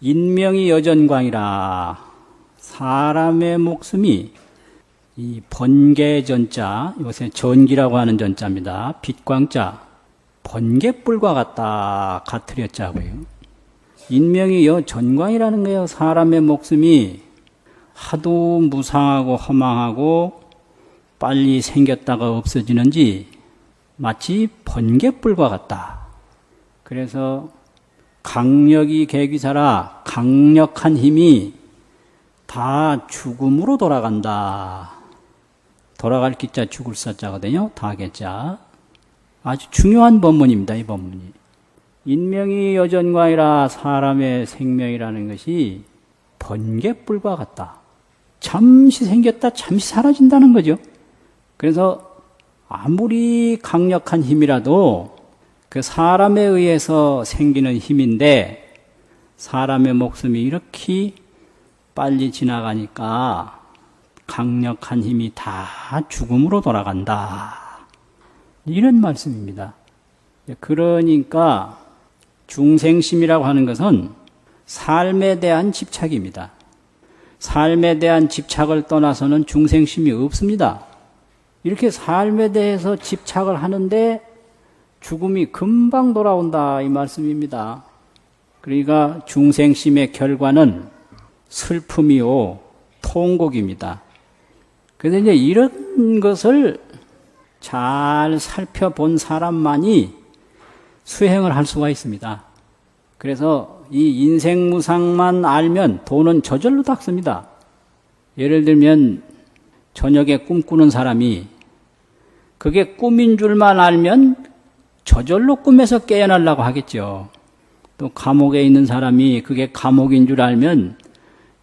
인명이 여전광이라 사람의 목숨이 이 번개전자, 요새 전기라고 하는 전자입니다. 빛광자, 번개불과 같다, 같으렸자고요. 인명이 여전광이라는 거예요. 사람의 목숨이 하도 무상하고 허망하고 빨리 생겼다가 없어지는지 마치 번개불과 같다. 그래서 강력이 계기사라, 강력한 힘이 다 죽음으로 돌아간다. 돌아갈 기자 죽을 사자거든요. 다겠자. 아주 중요한 법문입니다. 이 법문이. 인명이 여전광이라 사람의 생명이라는 것이 번개불과 같다. 잠시 생겼다 잠시 사라진다는 거죠. 그래서 아무리 강력한 힘이라도 그 사람에 의해서 생기는 힘인데 사람의 목숨이 이렇게 빨리 지나가니까 강력한 힘이 다 죽음으로 돌아간다. 이런 말씀입니다. 그러니까 중생심이라고 하는 것은 삶에 대한 집착입니다. 삶에 대한 집착을 떠나서는 중생심이 없습니다. 이렇게 삶에 대해서 집착을 하는데 죽음이 금방 돌아온다 이 말씀입니다. 그러니까 중생심의 결과는 슬픔이요 통곡입니다. 그래서 이제 이런 것을 잘 살펴본 사람만이 수행을 할 수가 있습니다. 그래서 이 인생무상만 알면 돈은 저절로 닦습니다. 예를 들면 저녁에 꿈꾸는 사람이 그게 꿈인 줄만 알면 저절로 꿈에서 깨어나려고 하겠죠. 또 감옥에 있는 사람이 그게 감옥인 줄 알면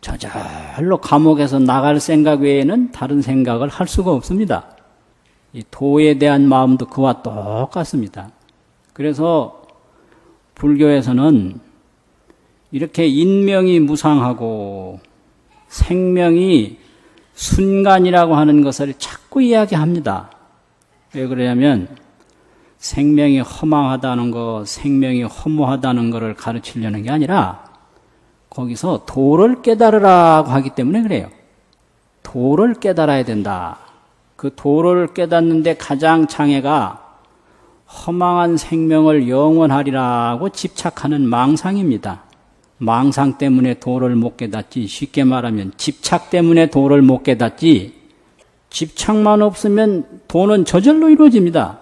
저절로 감옥에서 나갈 생각 외에는 다른 생각을 할 수가 없습니다. 이 도에 대한 마음도 그와 똑같습니다. 그래서 불교에서는 이렇게 인명이 무상하고 생명이 순간이라고 하는 것을 자꾸 이야기합니다. 왜 그러냐면 생명이 허망하다는 것, 생명이 허무하다는 것을 가르치려는 게 아니라 거기서 도를 깨달으라고 하기 때문에 그래요. 도를 깨달아야 된다. 그 도를 깨닫는데 가장 장애가 허망한 생명을 영원하리라고 집착하는 망상입니다. 망상 때문에 도를 못 깨닫지, 쉽게 말하면 집착 때문에 도를 못 깨닫지, 집착만 없으면 도는 저절로 이루어집니다.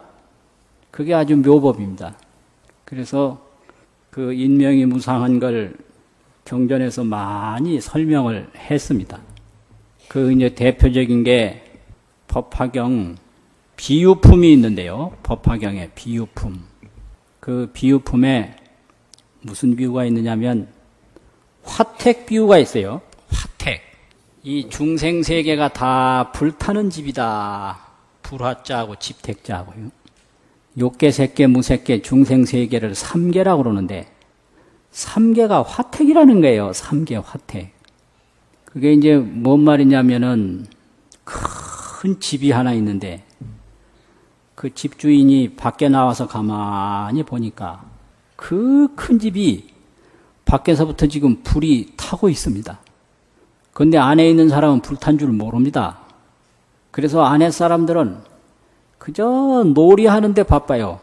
그게 아주 묘법입니다. 그래서 그 인명이 무상한 걸 경전에서 많이 설명을 했습니다. 그 이제 대표적인 게 법화경 비유품이 있는데요. 법화경에 비유품. 그 비유품에 무슨 비유가 있느냐면 화택 비유가 있어요. 화택. 이 중생세계가 다 불타는 집이다. 불화자하고 집택자하고요. 욕계, 색계, 무색계, 중생세계를 삼계라고 그러는데 삼계가 화택이라는 거예요. 삼계 화택. 그게 이제 뭔 말이냐면은 큰 집이 하나 있는데 그 집주인이 밖에 나와서 가만히 보니까 그 큰 집이 밖에서부터 지금 불이 타고 있습니다. 그런데 안에 있는 사람은 불탄 줄 모릅니다. 그래서 안에 사람들은 그저 놀이하는 데 바빠요.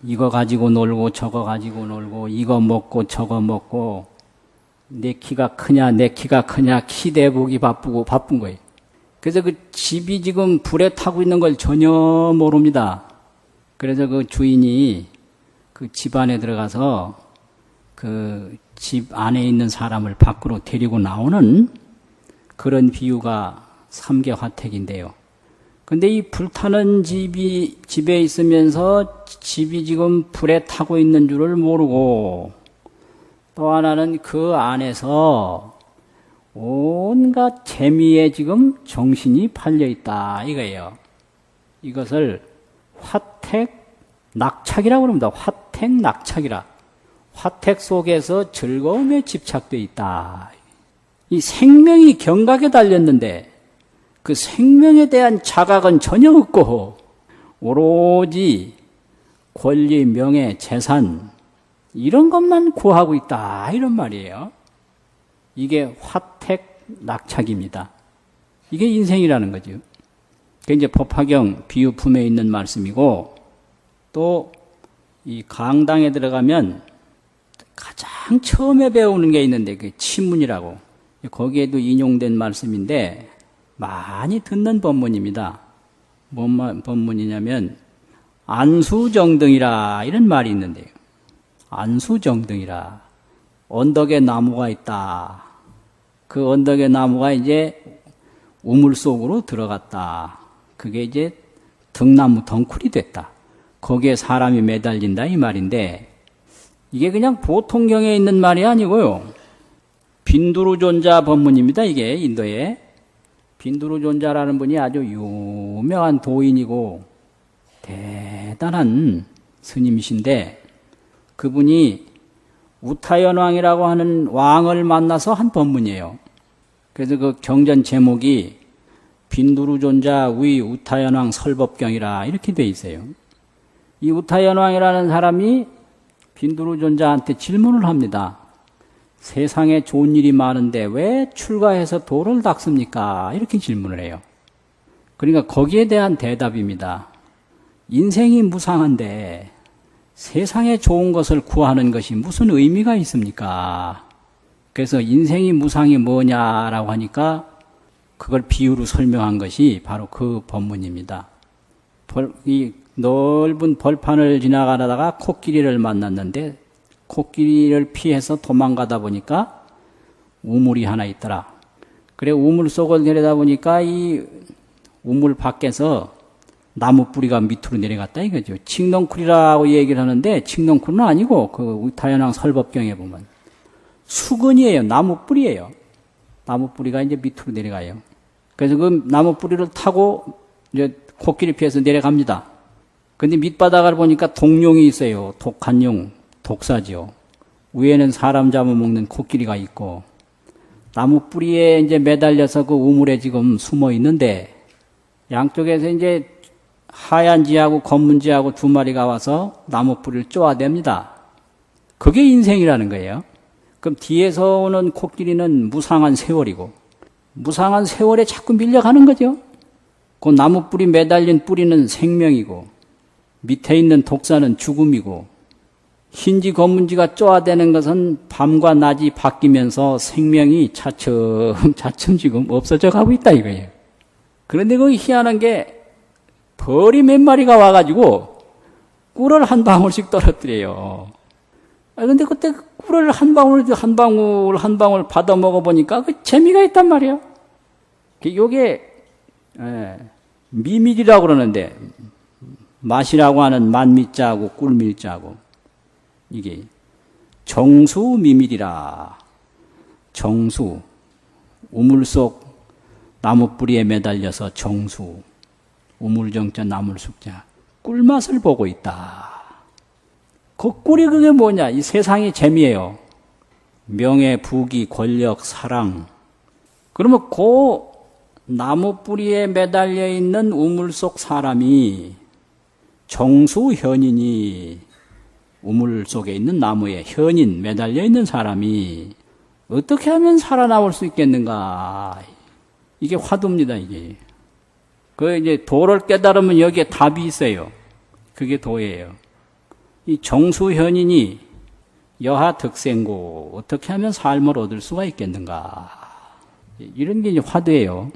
이거 가지고 놀고 저거 가지고 놀고 이거 먹고 저거 먹고 내 키가 크냐 내 키가 크냐 키 대보기 바쁜 거예요. 그래서 그 집이 지금 불에 타고 있는 걸 전혀 모릅니다. 그래서 그 주인이 그 집 안에 들어가서 그 집 안에 있는 사람을 밖으로 데리고 나오는 그런 비유가 삼계화택인데요. 근데 이 불타는 집에 있으면서 집이 지금 불에 타고 있는 줄을 모르고 또 하나는 그 안에서 온갖 재미에 지금 정신이 팔려있다 이거예요. 이것을 화택 낙착이라고 합니다. 화택 낙착이라. 화택 속에서 즐거움에 집착되어 있다. 이 생명이 경각에 달렸는데 그 생명에 대한 자각은 전혀 없고 오로지 권리, 명예, 재산 이런 것만 구하고 있다 이런 말이에요. 이게 화택 낙착입니다. 이게 인생이라는 거죠. 그게 이제 법화경 비유품에 있는 말씀이고, 또 이 강당에 들어가면 가장 처음에 배우는 게 있는데 그 치문이라고, 거기에도 인용된 말씀인데 많이 듣는 법문입니다. 뭔 법문이냐면 안수정등이라 이런 말이 있는데요. 안수정등이라, 언덕에 나무가 있다. 그 언덕에 나무가 이제 우물 속으로 들어갔다. 그게 이제 등나무 덩쿨이 됐다. 거기에 사람이 매달린다 이 말인데, 이게 그냥 보통 경에 있는 말이 아니고요. 빈두루존자 법문입니다. 이게 인도에 빈두루존자라는 분이 아주 유명한 도인이고 대단한 스님이신데, 그분이 우타연왕이라고 하는 왕을 만나서 한 법문이에요. 그래서 그 경전 제목이 빈두루존자 위 우타연왕 설법경이라 이렇게 돼 있어요. 이 우타연왕이라는 사람이 빈두루존자한테 질문을 합니다. 세상에 좋은 일이 많은데 왜 출가해서 도를 닦습니까? 이렇게 질문을 해요. 그러니까 거기에 대한 대답입니다. 인생이 무상한데 세상에 좋은 것을 구하는 것이 무슨 의미가 있습니까? 그래서 인생이 무상이 뭐냐라고 하니까 그걸 비유로 설명한 것이 바로 그 법문입니다. 이 넓은 벌판을 지나가다가 코끼리를 만났는데 코끼리를 피해서 도망가다 보니까 우물이 하나 있더라. 그래 우물 속을 내려다보니까 이 우물 밖에서 나무 뿌리가 밑으로 내려갔다 이거죠. 칡넝쿨이라고 얘기를 하는데 칡넝쿨은 아니고 그 우타연왕 설법경에 보면 수건이에요. 나무 뿌리예요. 나무 뿌리가 이제 밑으로 내려가요. 그래서 그 나무 뿌리를 타고 이제 코끼리 피해서 내려갑니다. 근데 밑바닥을 보니까 독룡이 있어요. 독한 용, 독사지요. 위에는 사람 잡아먹는 코끼리가 있고, 나무 뿌리에 이제 매달려서 그 우물에 지금 숨어 있는데, 양쪽에서 이제 하얀 쥐하고 검은 쥐하고 두 마리가 와서 나무 뿌리를 쪼아댑니다. 그게 인생이라는 거예요. 그럼 뒤에서 오는 코끼리는 무상한 세월이고, 무상한 세월에 자꾸 밀려가는 거죠. 그 나무 뿌리 매달린 뿌리는 생명이고, 밑에 있는 독사는 죽음이고, 흰지 검은지가 쪼아대는 것은 밤과 낮이 바뀌면서 생명이 차츰 지금 없어져 가고 있다 이거예요. 그런데 거기 희한한 게 벌이 몇 마리가 와가지고 꿀을 한 방울씩 떨어뜨려요. 근데 그때 꿀을 한 방울 받아 먹어보니까 그 재미가 있단 말이에요. 요게 미밀이라고 그러는데, 맛이라고 하는 만미자하고 꿀밀자하고 이게 정수미밀이라. 정수, 우물 속 나무 뿌리에 매달려서 정수, 우물정자 나물숙자, 꿀맛을 보고 있다. 그 꿀이 그게 뭐냐? 이 세상의 재미예요. 명예, 부귀, 권력, 사랑. 그러면 그 나무 뿌리에 매달려 있는 우물 속 사람이 정수현인이, 우물 속에 있는 나무에 현인 매달려 있는 사람이 어떻게 하면 살아나올 수 있겠는가? 이게 화두입니다, 이게. 그 이제 도를 깨달으면 여기에 답이 있어요. 그게 도예요. 이 정수현인이 여하득생고, 어떻게 하면 삶을 얻을 수가 있겠는가? 이런 게 이제 화두예요.